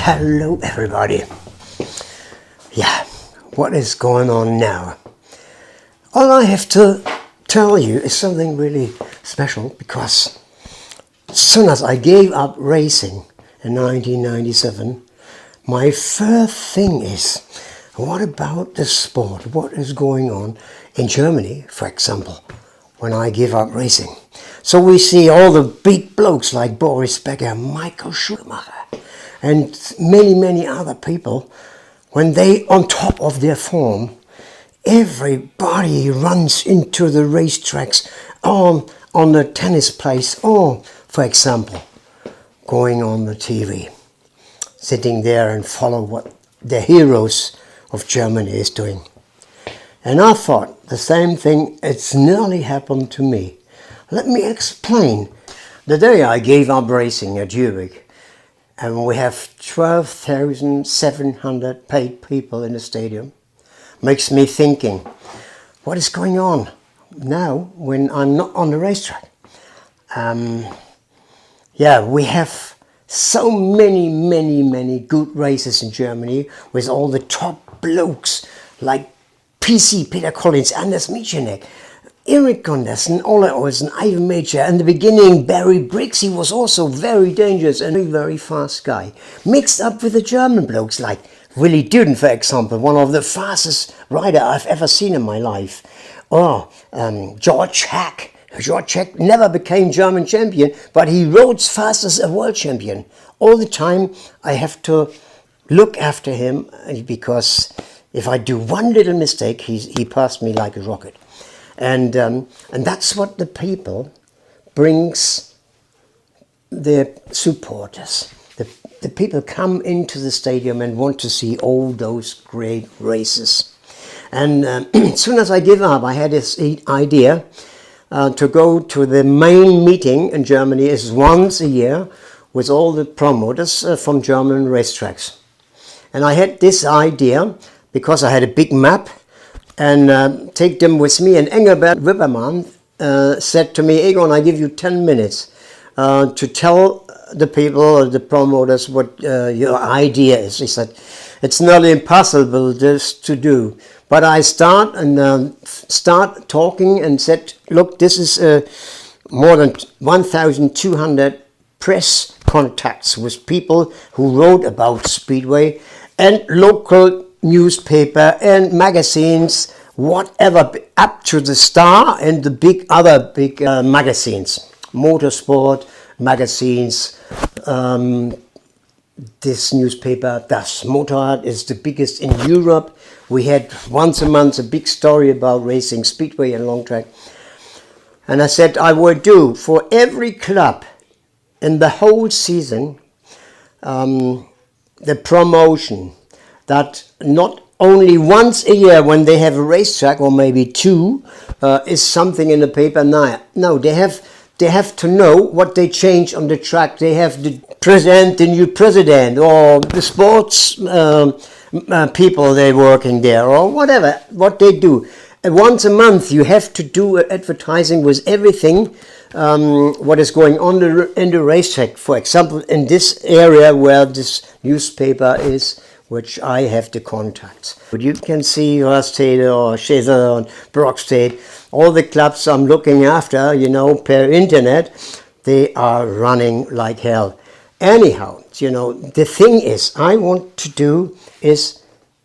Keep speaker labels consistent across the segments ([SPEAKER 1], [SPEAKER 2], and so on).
[SPEAKER 1] Hello everybody. Yeah, what is going on now? All I have to tell you is something really special, because as soon as I gave up racing in 1997, my first thing is, what about the sport? What is going on in Germany, for example, when I give up racing? So we see all the big blokes like Boris Becker, Michael Schumacher, and many other people. When they on top of their form, everybody runs into the racetracks, on the tennis place, or, for example, going on the TV, sitting there and follow what the heroes of Germany is doing. And I thought the same thing, it's nearly happened to me. Let me explain. The day I gave up racing at Zurich, and we have 12,700 paid people in the stadium, makes me thinking, what is going on now when I'm not on the racetrack? Yeah, we have so many good races in Germany with all the top blokes like Peter Collins, Anders Michenek, Eric Gundersen, Ole Olsen, Ivan Major. In the beginning, Barry Briggs, he was also very dangerous and a very fast guy. Mixed up with the German blokes like Willy Duden, for example, one of the fastest rider I've ever seen in my life. Or George Hack. George Hack never became German champion, but he rode fast as a world champion. All the time I have to look after him, because if I do one little mistake, he passed me like a rocket. And that's what the people brings their supporters. The people come into the stadium and want to see all those great races. And as soon as I gave up, I had this idea to go to the main meeting in Germany. Is once a year with all the promoters from German racetracks. And I had this idea because I had a big map, and take them with me. And Engelbert Wippermann said to me, Egon, I give you 10 minutes to tell the people, the promoters, what your idea is. He said, it's not impossible this to do. But I start talking and said, look, this is more than 1,200 press contacts with people who wrote about Speedway, and local newspaper and magazines, whatever, up to the Star and the other big magazines, motorsport magazines. This newspaper, Das Motorrad, is the biggest in Europe. We had once a month a big story about racing, speedway and long track. And I said I would do for every club in the whole season the promotion, that not only once a year when they have a racetrack, or maybe two, is something in the paper. No, they have to know what they change on the track. They have to present the new president, or the sports people they working there, or whatever, what they do. Once a month you have to do advertising with everything what is going on in the racetrack. For example, in this area where this newspaper is, which I have the contacts. But you can see Rastede or Scheser or Brockstedt, all the clubs I'm looking after, per internet, they are running like hell. Anyhow, the thing is, I want to do is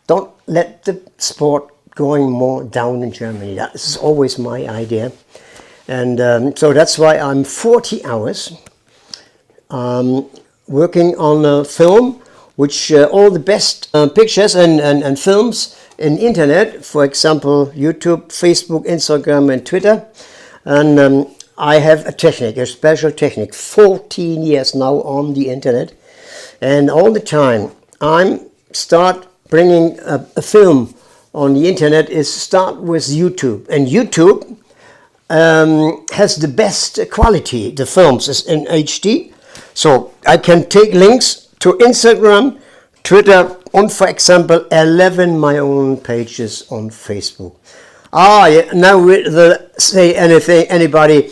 [SPEAKER 1] don't let the sport going more down in Germany. That is always my idea. And so that's why I'm 40 hours working on a film, which all the best pictures and films in internet, for example, YouTube, Facebook, Instagram and Twitter. And I have a special technique, 14 years now on the internet. And all the time I'm start bringing a film on the internet is start with YouTube. And YouTube has the best quality. The films is in HD. So I can take links to Instagram, Twitter, and for example 11 my own pages on Facebook. Now say anybody,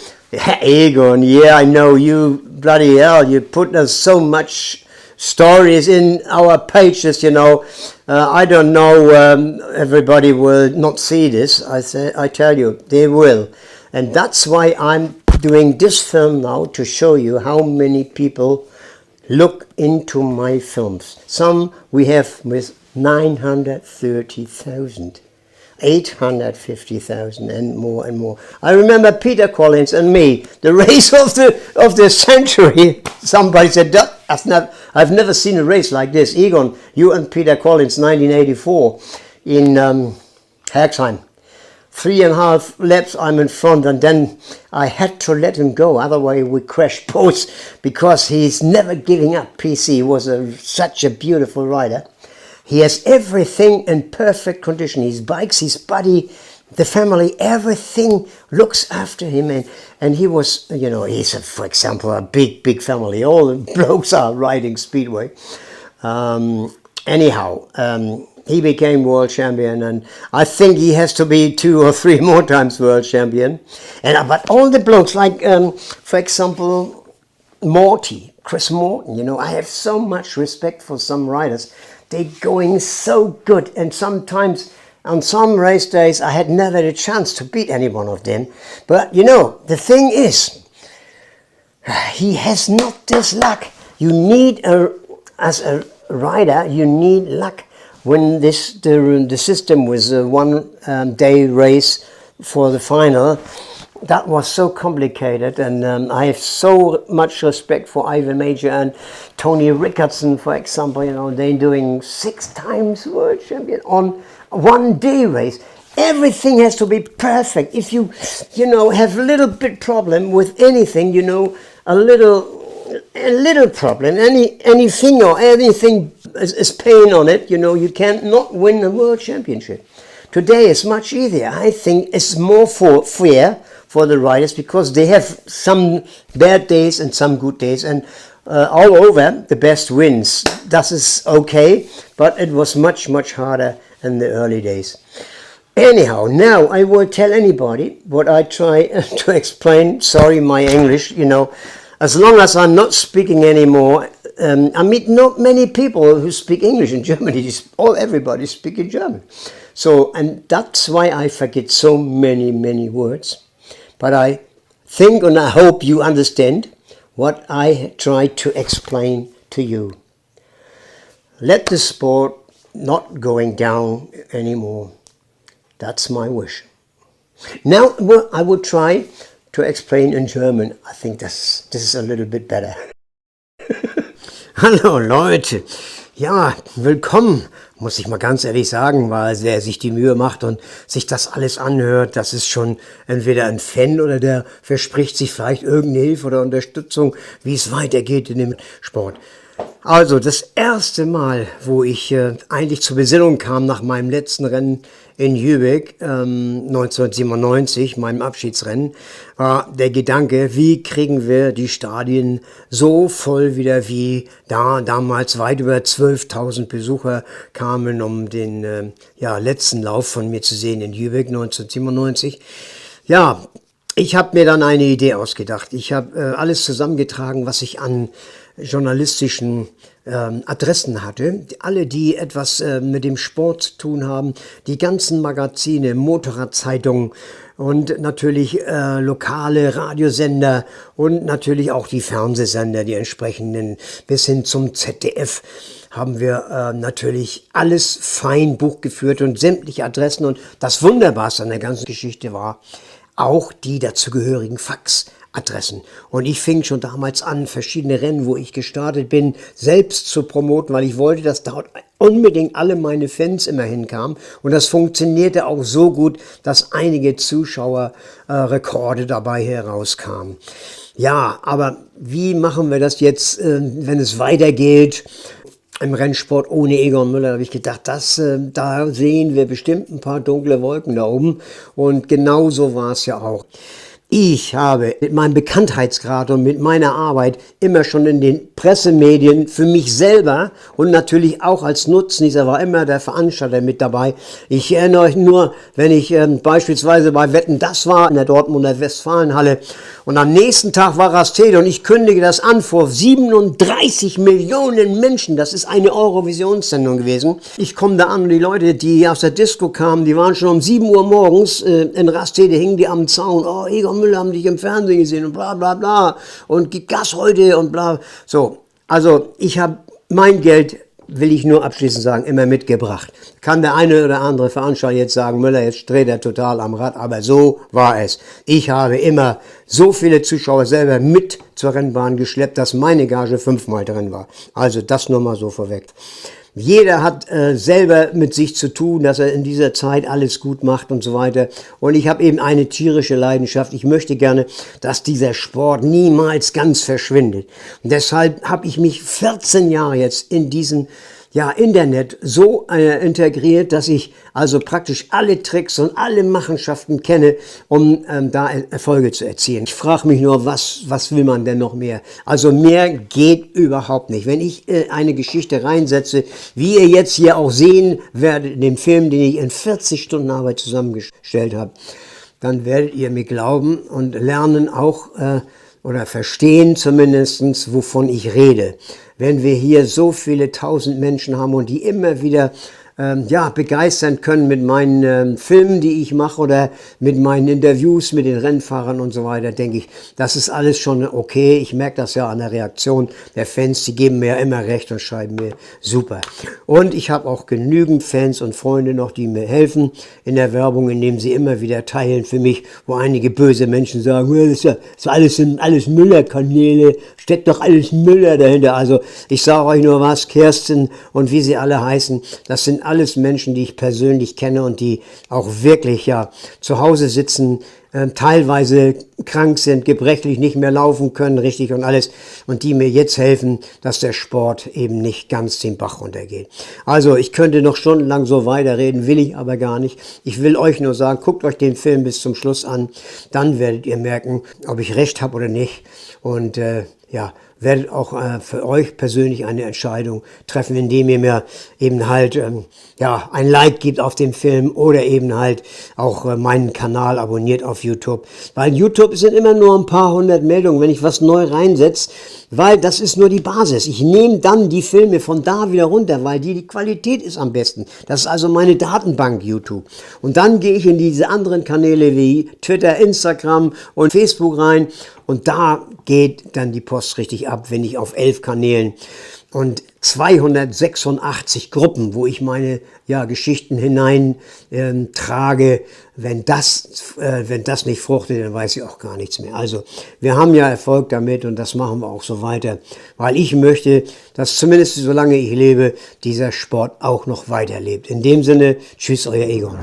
[SPEAKER 1] Egon, yeah, I know you, bloody hell, you put us so much stories in our pages, you know. I don't know, everybody will not see this. I tell you, they will. And that's why I'm doing this film now, to show you how many people look into my films. Some we have with 930,000. 850,000 and more and more. I remember Peter Collins and me, the race of the century. Somebody said, I've never seen a race like this. Egon, you and Peter Collins, 1984 in Herxheim. 3.5 laps I'm in front, and then I had to let him go, otherwise we crashed both, because he's never giving up. PC was such a beautiful rider. He has everything in perfect condition. His bikes, his body, the family, everything looks after him. And he was, you know, he's, for example, a big family. All the blokes are riding speedway. He became world champion, and I think he has to be 2 or 3 more times world champion. But all the blokes, like, for example, Chris Morton, you know, I have so much respect for some riders. They're going so good, and sometimes on some race days I had never the chance to beat any one of them. But you know, the thing is, he has not this luck. You need as a rider, you need luck. When the system was a 1 day race for the final, that was so complicated, and I have so much respect for Ivan Major and Tony Rickardson, for example. You know, they're doing 6 times world champion on 1 day race. Everything has to be perfect. If you know, have a little bit problem with anything, you know, a little problem, anything or anything is pain on it, you know, you can't not win a world championship. Today is much easier. I think it's more fair for the riders, because they have some bad days and some good days, and all over the best wins. That is okay, but it was much harder in the early days. Anyhow, now I will tell anybody what I try to explain. Sorry, my English, you know, as long as I'm not speaking anymore. I meet not many people who speak English in Germany. Everybody speaks German. So, and that's why I forget so many words. But I think and I hope you understand what I try to explain to you. Let the sport not going down anymore. That's my wish. Now I will try to explain in German. I think this is a little bit better. Hallo Leute, ja, willkommen, muss ich mal ganz ehrlich sagen, weil wer sich die Mühe macht und sich das alles anhört, das ist schon entweder ein Fan oder der verspricht sich vielleicht irgendeine Hilfe oder Unterstützung, wie es weitergeht in dem Sport. Also das erste Mal, wo ich eigentlich zur Besinnung kam nach meinem letzten Rennen in Jübeck 1997, meinem Abschiedsrennen, war der Gedanke, wie kriegen wir die Stadien so voll wieder, wie damals weit über 12.000 Besucher kamen, um den letzten Lauf von mir zu sehen in Jübeck 1997. Ja, ich habe mir dann eine Idee ausgedacht. Ich habe alles zusammengetragen, was ich an journalistischen Adressen hatte. Alle, die etwas mit dem Sport zu tun haben, die ganzen Magazine, Motorradzeitungen und natürlich lokale Radiosender und natürlich auch die Fernsehsender, die entsprechenden, bis hin zum ZDF haben wir natürlich alles fein Buch geführt und sämtliche Adressen. Und das Wunderbarste an der ganzen Geschichte war auch die dazugehörigen Faxadressen. Und ich fing schon damals an, verschiedene Rennen, wo ich gestartet bin, selbst zu promoten, weil ich wollte, dass dort unbedingt alle meine Fans immer hinkamen. Und das funktionierte auch so gut, dass einige Zuschauerrekorde dabei herauskamen. Ja, aber wie machen wir das jetzt, wenn es weitergeht? Im Rennsport ohne Egon Müller habe ich gedacht, da sehen wir bestimmt ein paar dunkle Wolken da oben. Und genau so war es ja auch. Ich habe mit meinem Bekanntheitsgrad und mit meiner Arbeit immer schon in den Pressemedien für mich selber und natürlich auch als Nutznießer war immer der Veranstalter mit dabei. Ich erinnere euch nur, wenn ich beispielsweise bei Wetten, das war in der Dortmunder Westfalenhalle Und am nächsten Tag war Rastede und ich kündige das an vor 37 Millionen Menschen. Das ist eine Eurovisionssendung gewesen. Ich komme da an und die Leute, die aus der Disco kamen, die waren schon um 7 Uhr morgens in Rastede, hingen die am Zaun. Oh, Egon Müller haben dich im Fernsehen gesehen und bla bla bla. Und gib Gas heute und bla. So, also ich habe mein Geld, will ich nur abschließend sagen, immer mitgebracht. Kann der eine oder andere Veranstalter jetzt sagen, Müller, jetzt dreht er total am Rad, aber so war es. Ich habe immer so viele Zuschauer selber mit zur Rennbahn geschleppt, dass meine Gage 5-mal drin war. Also das nur mal so vorweg. Jeder hat selber mit sich zu tun, dass er in dieser Zeit alles gut macht und so weiter. Und ich habe eben eine tierische Leidenschaft. Ich möchte gerne, dass dieser Sport niemals ganz verschwindet. Und deshalb habe ich mich 14 Jahre jetzt in diesen Internet so integriert, dass ich also praktisch alle Tricks und alle Machenschaften kenne, um da Erfolge zu erzielen. Ich frage mich nur, was will man denn noch mehr? Also mehr geht überhaupt nicht. Wenn ich eine Geschichte reinsetze, wie ihr jetzt hier auch sehen werdet in dem Film, den ich in 40 Stunden Arbeit zusammengestellt habe, dann werdet ihr mir glauben und lernen auch oder verstehen zumindest, wovon ich rede. Wenn wir hier so viele tausend Menschen haben und die immer wieder begeistern können mit meinen Filmen, die ich mache oder mit meinen Interviews mit den Rennfahrern und so weiter, denke ich, das ist alles schon okay. Ich merke das ja an der Reaktion der Fans, die geben mir ja immer recht und schreiben mir super. Und ich habe auch genügend Fans und Freunde noch, die mir helfen in der Werbung, indem sie immer wieder teilen für mich, wo einige böse Menschen sagen, das sind alles Müller-Kanäle, steckt doch alles Müller dahinter. Also ich sage euch nur was, Kerstin und wie sie alle heißen, das sind alles Menschen, die ich persönlich kenne und die auch wirklich zu Hause sitzen, teilweise krank sind, gebrechlich, nicht mehr laufen können, richtig und alles, und die mir jetzt helfen, dass der Sport eben nicht ganz den Bach runtergeht. Also ich könnte noch stundenlang so weiterreden, will ich aber gar nicht. Ich will euch nur sagen, guckt euch den Film bis zum Schluss an, dann werdet ihr merken, ob ich recht habe oder nicht. Und werdet auch für euch persönlich eine Entscheidung treffen, indem ihr mir eben halt ein Like gibt auf dem Film oder eben halt auch meinen Kanal abonniert auf YouTube. Weil YouTube sind immer nur ein paar hundert Meldungen, wenn ich was neu reinsetze, weil das ist nur die Basis. Ich nehme dann die Filme von da wieder runter, weil die Qualität ist am besten. Das ist also meine Datenbank YouTube. Und dann gehe ich in diese anderen Kanäle wie Twitter, Instagram und Facebook rein und da geht dann die Post richtig ab, wenn ich auf 11 Kanälen und 286 Gruppen, wo ich meine Geschichten hinein trage. Wenn das nicht fruchtet, dann weiß ich auch gar nichts mehr. Also wir haben ja Erfolg damit und das machen wir auch so weiter, weil ich möchte, dass zumindest solange ich lebe, dieser Sport auch noch weiterlebt. In dem Sinne, tschüss, euer Egon.